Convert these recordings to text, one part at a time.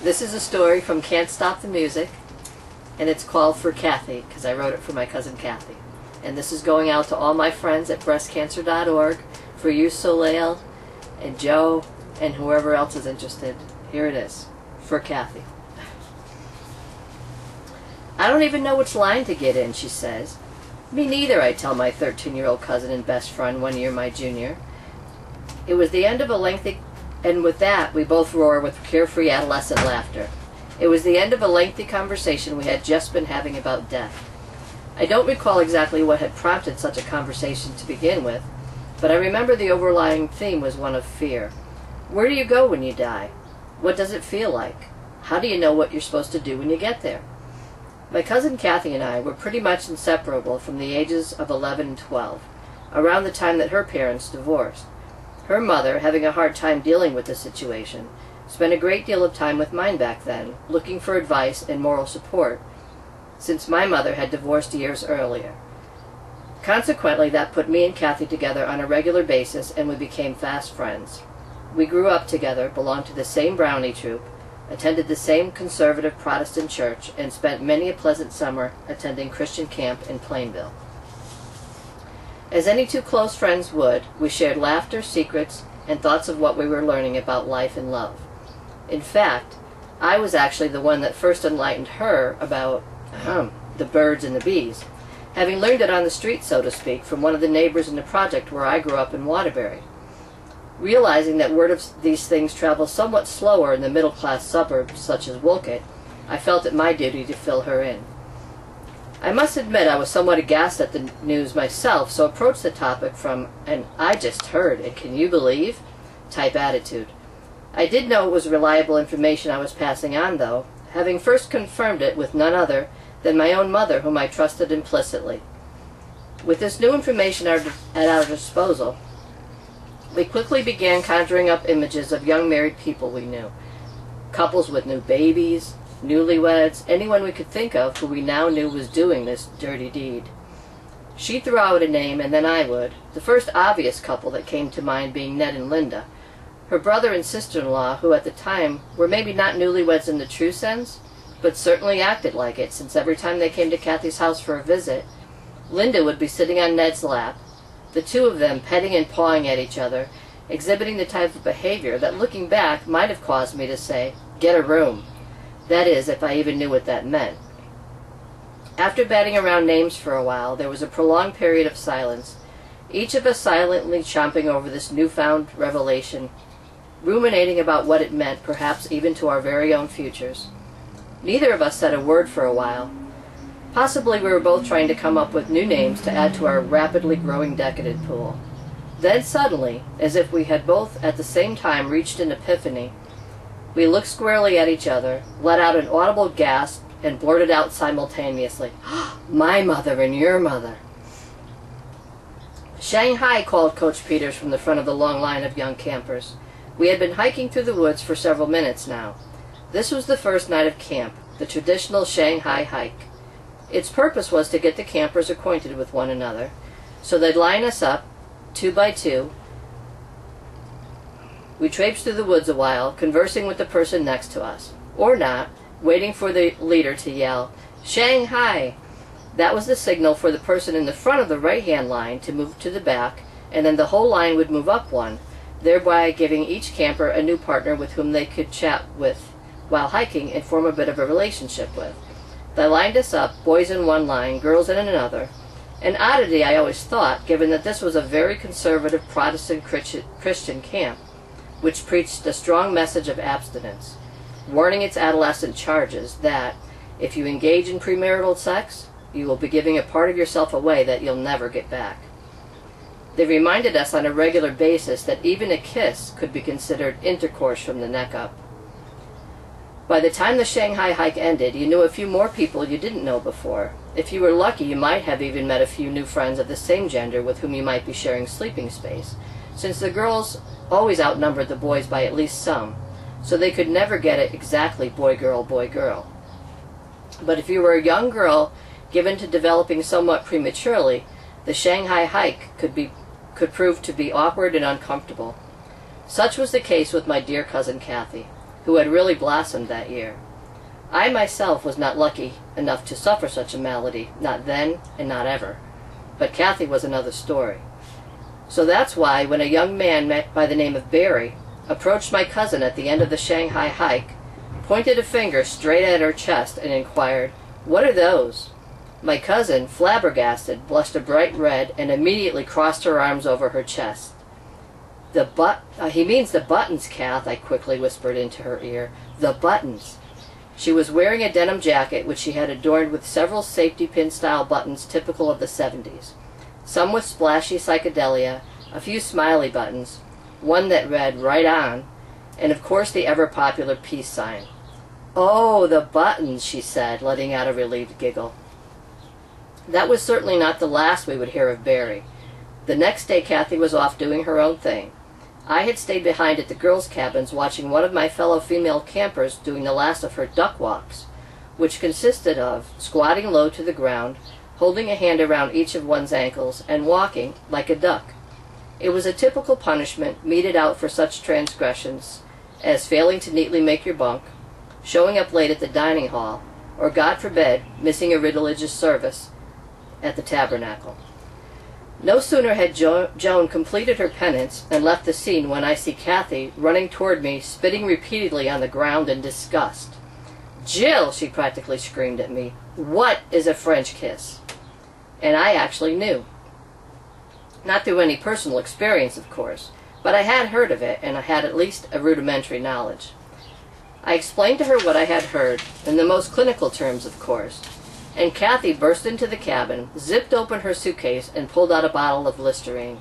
This is a story from Can't Stop the Music, and it's called For Kathy, because I wrote it for my cousin Kathy. And this is going out to all my friends at breastcancer.org, for you, Soleil, and Joe, and whoever else is interested. Here it is. For Kathy. I don't even know which line to get in, she says. Me neither, I tell my 13-year-old cousin and best friend, 1 year my junior. It was the end of a lengthy, and with that we both roar with carefree adolescent laughter. It was the end of a lengthy conversation we had just been having about death. I don't recall exactly what had prompted such a conversation to begin with, but I remember the overlying theme was one of fear. Where do you go when you die? What does it feel like? How do you know what you're supposed to do when you get there? My cousin Kathy and I were pretty much inseparable from the ages of 11 and 12, around the time that her parents divorced. Her mother, having a hard time dealing with the situation, spent a great deal of time with mine back then, looking for advice and moral support, since my mother had divorced years earlier. Consequently, that put me and Kathy together on a regular basis, and we became fast friends. We grew up together, belonged to the same Brownie troop, attended the same conservative Protestant church, and spent many a pleasant summer attending Christian camp in Plainville. As any two close friends would, we shared laughter, secrets, and thoughts of what we were learning about life and love. In fact, I was actually the one that first enlightened her about the birds and the bees, having learned it on the street, so to speak, from one of the neighbors in the project where I grew up in Waterbury. Realizing that word of these things travels somewhat slower in the middle-class suburbs such as Wolcott, I felt it my duty to fill her in. I must admit I was somewhat aghast at the news myself, so approached the topic from an "I just heard, and can you believe?" type attitude. I did know it was reliable information I was passing on, though, having first confirmed it with none other than my own mother, whom I trusted implicitly. With this new information at our disposal, we quickly began conjuring up images of young married people we knew, couples with new babies, newlyweds, anyone we could think of who we now knew was doing this dirty deed. She threw out a name, and then I would, the first obvious couple that came to mind being Ned and Linda, her brother and sister-in-law, who at the time were maybe not newlyweds in the true sense, but certainly acted like it, since every time they came to Kathy's house for a visit, Linda would be sitting on Ned's lap, the two of them petting and pawing at each other, exhibiting the type of behavior that, looking back, might have caused me to say, "Get a room." That is, if I even knew what that meant. After batting around names for a while, there was a prolonged period of silence, each of us silently chomping over this newfound revelation, ruminating about what it meant, perhaps even to our very own futures. Neither of us said a word for a while. Possibly we were both trying to come up with new names to add to our rapidly growing decadent pool. Then suddenly, as if we had both at the same time reached an epiphany, we looked squarely at each other, let out an audible gasp, and blurted out simultaneously, "My mother and your mother." "Shanghai," called Coach Peters from the front of the long line of young campers. We had been hiking through the woods for several minutes now. This was the first night of camp, the traditional Shanghai hike. Its purpose was to get the campers acquainted with one another, so they'd line us up, 2 by 2. We traipsed through the woods a while, conversing with the person next to us, or not, waiting for the leader to yell, "Shanghai!" That was the signal for the person in the front of the right-hand line to move to the back, and then the whole line would move up one, thereby giving each camper a new partner with whom they could chat with while hiking and form a bit of a relationship with. They lined us up, boys in one line, girls in another. An oddity, I always thought, given that this was a very conservative Protestant Christian camp, which preached a strong message of abstinence, warning its adolescent charges that, if you engage in premarital sex, you will be giving a part of yourself away that you'll never get back. They reminded us on a regular basis that even a kiss could be considered intercourse from the neck up. By the time the Shanghai hike ended, you knew a few more people you didn't know before. If you were lucky, you might have even met a few new friends of the same gender with whom you might be sharing sleeping space, since the girls always outnumbered the boys by at least some, so they could never get it exactly boy-girl, boy-girl. But if you were a young girl given to developing somewhat prematurely, the Shanghai hike could prove to be awkward and uncomfortable. Such was the case with my dear cousin Kathy. who had really blossomed that year. I myself was not lucky enough to suffer such a malady, not then and not ever. But Kathy was another story. So that's why when a young man by the name of Barry approached my cousin at the end of the Shanghai hike, pointed a finger straight at her chest and inquired, "What are those?" My cousin, flabbergasted, blushed a bright red and immediately crossed her arms over her chest. He means the buttons, Kath," I quickly whispered into her ear. "The buttons." She was wearing a denim jacket which she had adorned with several safety pin style buttons typical of the 70s. Some with splashy psychedelia, a few smiley buttons, one that read "Right On," and of course the ever-popular peace sign. "Oh, the buttons," she said, letting out a relieved giggle. That was certainly not the last we would hear of Barry. The next day Kathy was off doing her own thing. I had stayed behind at the girls' cabins watching one of my fellow female campers doing the last of her duck walks, which consisted of squatting low to the ground, holding a hand around each of one's ankles, and walking like a duck. It was a typical punishment meted out for such transgressions as failing to neatly make your bunk, showing up late at the dining hall, or, God forbid, missing a religious service at the tabernacle. No sooner had Joan completed her penance and left the scene when I see Kathy running toward me, spitting repeatedly on the ground in disgust. "Jill," she practically screamed at me, "what is a French kiss?" And I actually knew. Not through any personal experience, of course, but I had heard of it, and I had at least a rudimentary knowledge. I explained to her what I had heard, in the most clinical terms, of course, and Kathy burst into the cabin, zipped open her suitcase, and pulled out a bottle of Listerine.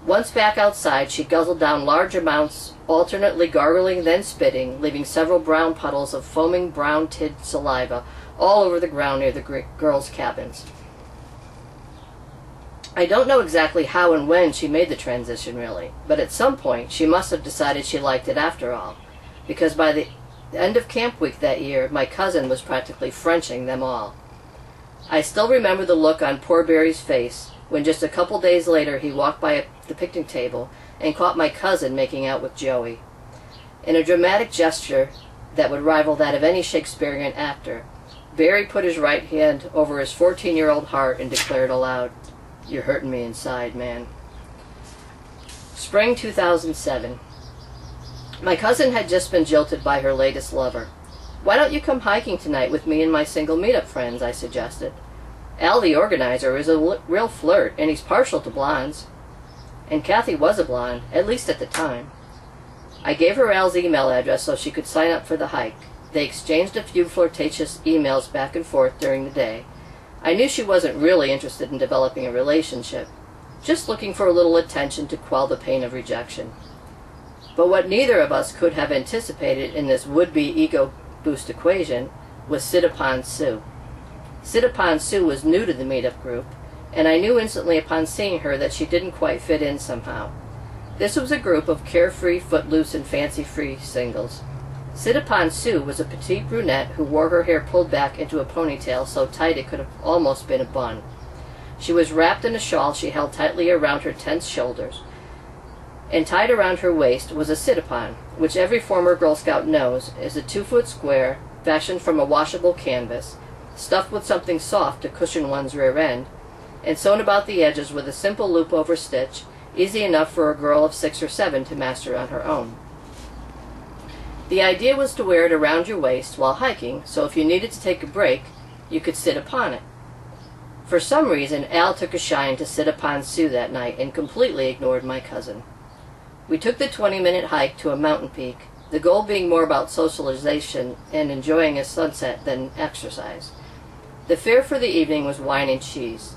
Once back outside, she guzzled down large amounts, alternately gargling, then spitting, leaving several brown puddles of foaming brown-tinted saliva all over the ground near the girls' cabins. I don't know exactly how and when she made the transition, really, but at some point she must have decided she liked it after all, because by the end of camp week that year, my cousin was practically Frenching them all. I still remember the look on poor Barry's face when just a couple days later he walked by the picnic table and caught my cousin making out with Joey. In a dramatic gesture that would rival that of any Shakespearean actor, Barry put his right hand over his 14-year-old heart and declared aloud, "You're hurting me inside, man." Spring 2007. My cousin had just been jilted by her latest lover. "Why don't you come hiking tonight with me and my single meetup friends?" I suggested. "Al, the organizer, is a real flirt, and he's partial to blondes." And Kathy was a blonde, at least at the time. I gave her Al's email address so she could sign up for the hike. They exchanged a few flirtatious emails back and forth during the day. I knew she wasn't really interested in developing a relationship, just looking for a little attention to quell the pain of rejection. But what neither of us could have anticipated in this would-be ego boost equation was Sit-upon Sue. Sit-upon Sue was new to the meetup group, and I knew instantly upon seeing her that she didn't quite fit in somehow. This was a group of carefree, footloose, and fancy-free singles. Sit-upon Sue was a petite brunette who wore her hair pulled back into a ponytail so tight it could have almost been a bun. She was wrapped in a shawl she held tightly around her tense shoulders, and tied around her waist was a sit-upon, which every former Girl Scout knows is a 2-foot square fashioned from a washable canvas, stuffed with something soft to cushion one's rear end, and sewn about the edges with a simple loop-over stitch, easy enough for a girl of 6 or 7 to master on her own. The idea was to wear it around your waist while hiking, so if you needed to take a break, you could sit upon it. For some reason, Al took a shine to Sit-upon Sue that night and completely ignored my cousin. We took the 20-minute hike to a mountain peak, the goal being more about socialization and enjoying a sunset than exercise. The fare for the evening was wine and cheese.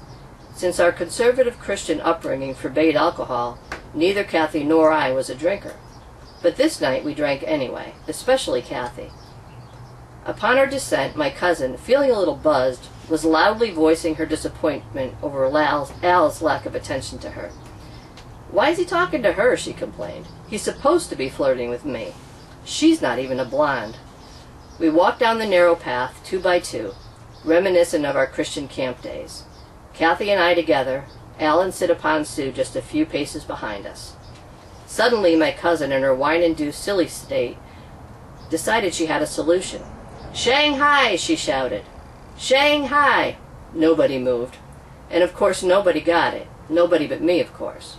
Since our conservative Christian upbringing forbade alcohol, neither Kathy nor I was a drinker. But this night we drank anyway, especially Kathy. Upon our descent, my cousin, feeling a little buzzed, was loudly voicing her disappointment over Al's lack of attention to her. "Why is he talking to her?" she complained. "He's supposed to be flirting with me. She's not even a blonde." We walked down the narrow path, 2 by 2, reminiscent of our Christian camp days. Kathy and I together, Al and Sit-upon Sue just a few paces behind us. Suddenly my cousin, in her wine-induced silly state, decided she had a solution. "Shanghai!" she shouted. "Shanghai!" Nobody moved. And of course nobody got it. Nobody but me, of course.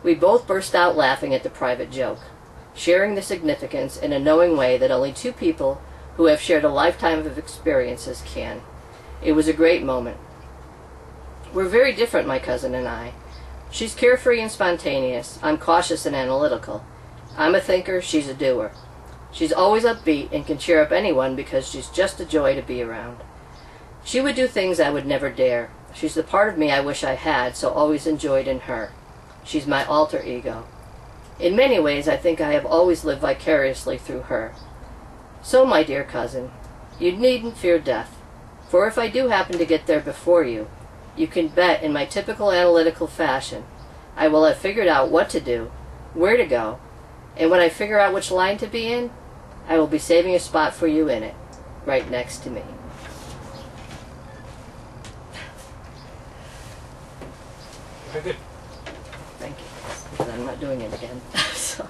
We both burst out laughing at the private joke, sharing the significance in a knowing way that only two people who have shared a lifetime of experiences can. It was a great moment. We're very different, my cousin and I. She's carefree and spontaneous. I'm cautious and analytical. I'm a thinker, she's a doer. She's always upbeat and can cheer up anyone because she's just a joy to be around. She would do things I would never dare. She's the part of me I wish I had, so always enjoyed in her. She's my alter ego. In many ways, I think I have always lived vicariously through her. So, my dear cousin, you needn't fear death, for if I do happen to get there before you, you can bet in my typical analytical fashion, I will have figured out what to do, where to go, and when I figure out which line to be in, I will be saving a spot for you in it, right next to me. Very good. Thank you. Because I'm not doing it again. So.